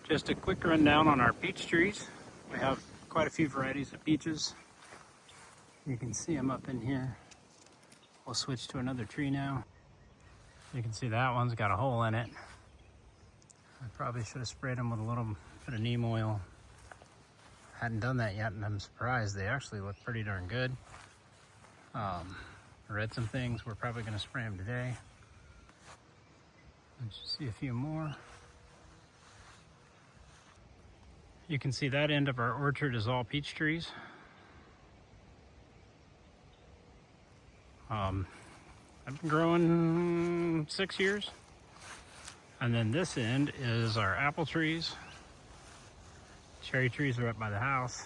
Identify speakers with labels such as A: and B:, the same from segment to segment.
A: Just a quick rundown on our peach trees. We have quite a few varieties of peaches. You can see them up in here. We'll switch to another tree now. You can see that one's got a hole in it. I probably should have sprayed them with a little bit of neem oil. Hadn't done that yet, and I'm surprised. They actually look pretty darn good. I read some things. We're probably going to spray them today. Let's see a few more. You can see that end of our orchard is all peach trees. I've been growing 6 years. And then this end is our apple trees. Cherry trees are up by the house.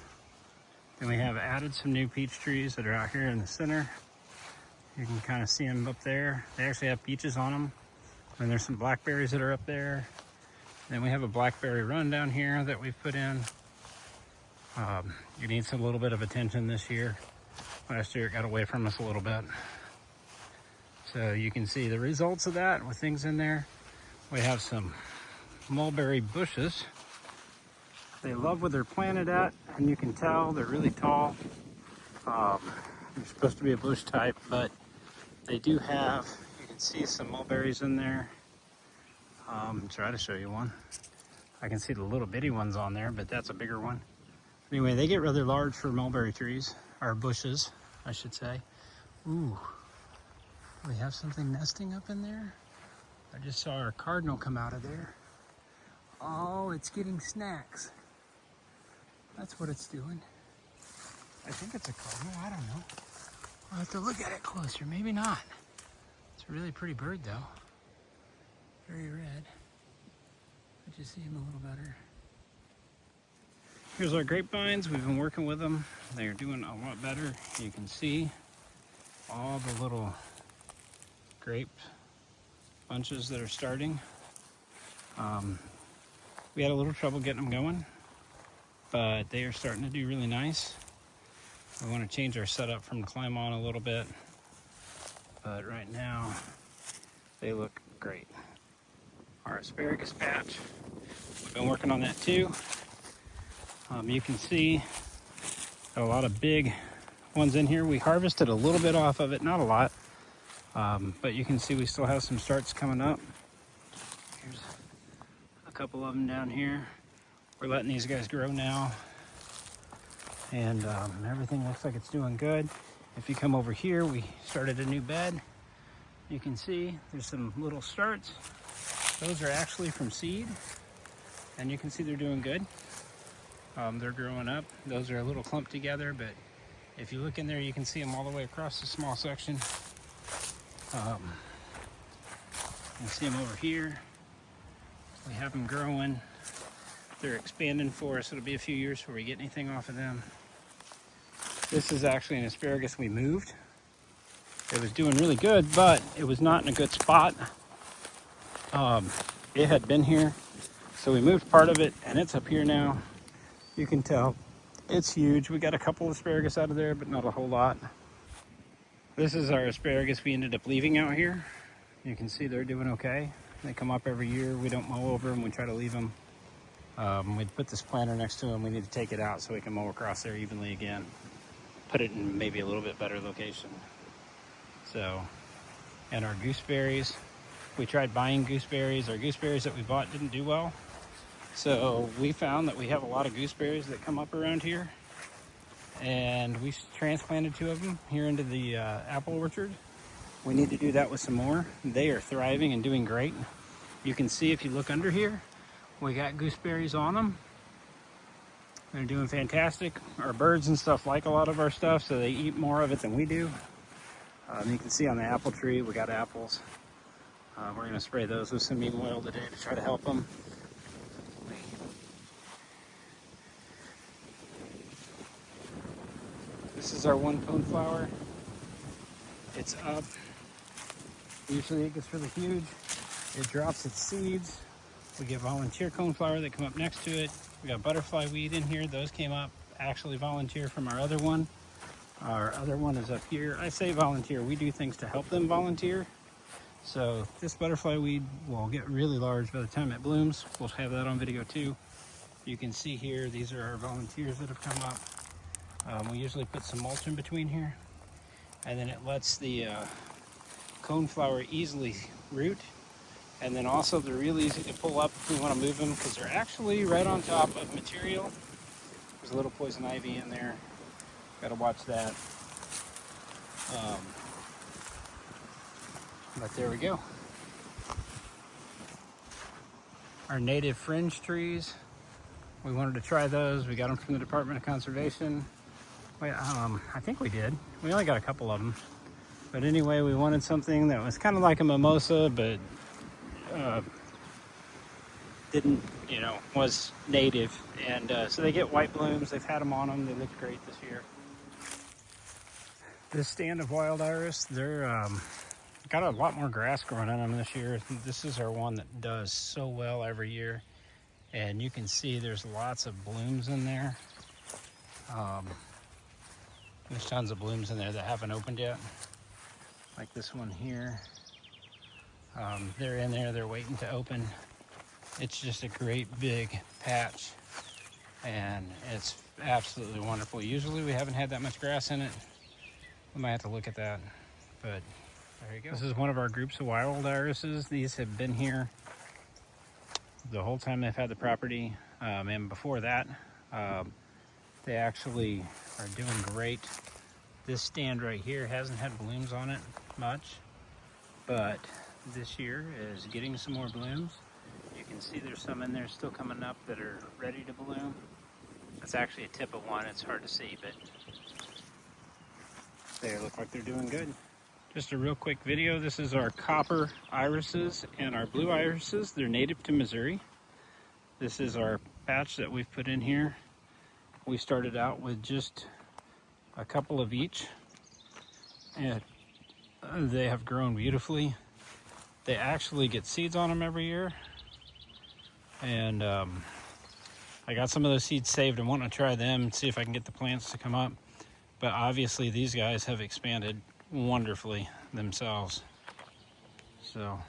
A: Then we have added some new peach trees that are out here in the center. You can kind of see them up there. They actually have peaches on them. And there's some blackberries that are up there. Then we have a blackberry run down here that we've put in. It needs a little bit of attention this year. Last year it got away from us a little bit. So you can see the results of that with things in there. We have some mulberry bushes. They love where they're planted at, and you can tell they're really tall. They're supposed to be a bush type, but they do have, you can see some mulberries in there. Try to show you one. I can see the little bitty ones on there, but that's a bigger one. Anyway, they get rather large for mulberry trees, or bushes, I should say. Ooh, we have something nesting up in there. I just saw our cardinal come out of there. Oh, it's getting snacks. That's what it's doing. I think it's a cardinal, I don't know. I'll have to look at it closer, maybe not. It's a really pretty bird though. Very red. Let you see him a little better. Here's our grapevines. We've been working with them. They're doing a lot better. You can see all the little grape bunches that are starting. We had a little trouble getting them going, but they are starting to do really nice. We want to change our setup from climb on a little bit, but right now they look great. Our asparagus patch, we've been working on that too. You can see a lot of big ones in here. We harvested a little bit off of it, not a lot, but you can see we still have some starts coming up. Here's a couple of them down here. We're letting these guys grow now, and everything looks like it's doing good. If you come over here, we started a new bed. You can see there's some little starts. Those are actually from seed, and you can see they're doing good. They're growing up. Those are a little clumped together, but if you look in there, you can see them all the way across the small section. You can see them over here. We have them growing. They're expanding for us. It'll be a few years before we get anything off of them. This is actually an asparagus we moved. It was doing really good, but it was not in a good spot. It had been here, so we moved part of it, and it's up here now. You can tell it's huge. We got a couple of asparagus out of there, but not a whole lot. This is our asparagus we ended up leaving out here. You can see they're doing okay. They come up every year. We don't mow over them. We try to leave them. We put this planter next to them. We need to take it out so we can mow across there evenly again. Put it in maybe a little bit better location. So, and our gooseberries. We tried buying gooseberries. Our gooseberries that we bought didn't do well. So we found that we have a lot of gooseberries that come up around here. And we transplanted 2 of them here into the apple orchard. We need to do that with some more. They are thriving and doing great. You can see if you look under here, we got gooseberries on them. They're doing fantastic. Our birds and stuff like a lot of our stuff, so they eat more of it than we do. You can see on the apple tree, we got apples. We're gonna spray those with some neem oil today to try to help them. This is our 1 coneflower. It's up. Usually it gets really huge. It drops its seeds. We get volunteer coneflower that come up next to it. We got butterfly weed in here. Those came up actually volunteer from our other one. Our other one is up here. I say volunteer. We do things to help them volunteer. So this butterfly weed will get really large by the time it blooms. We'll have that on video too. You can see here, these are our volunteers that have come up. We usually put some mulch in between here, and then it lets the coneflower easily root. And then also they're real easy to pull up if we want to move them, because they're actually right on top of material. There's a little poison ivy in there. Gotta watch that. But there we go. Our native fringe trees. We wanted to try those. We got them from the Department of Conservation. I think we did. We only got a couple of them. But anyway, we wanted something that was kind of like a mimosa, but didn't, was native. And so they get white blooms. They've had them on them. They look great this year. This stand of wild iris, they're got a lot more grass growing on them this year. This is our one that does so well every year. And you can see there's lots of blooms in there. There's tons of blooms in there that haven't opened yet. Like this one here. They're in there, they're waiting to open. It's just a great big patch. And it's absolutely wonderful. Usually we haven't had that much grass in it. We might have to look at that, but there you go. This is one of our groups of wild irises. These have been here the whole time they've had the property, and before that, they actually are doing great. This stand right here hasn't had blooms on it much, but this year is getting some more blooms. You can see there's some in there still coming up that are ready to bloom. That's actually a tip of one. It's hard to see, but they look like they're doing good. Just a real quick video. This is our copper irises and our blue irises. They're native to Missouri. This is our patch that we've put in here. We started out with just a couple of each, and they have grown beautifully. They actually get seeds on them every year, and I got some of those seeds saved. I want to try them and see if I can get the plants to come up. But obviously these guys have expanded wonderfully themselves. So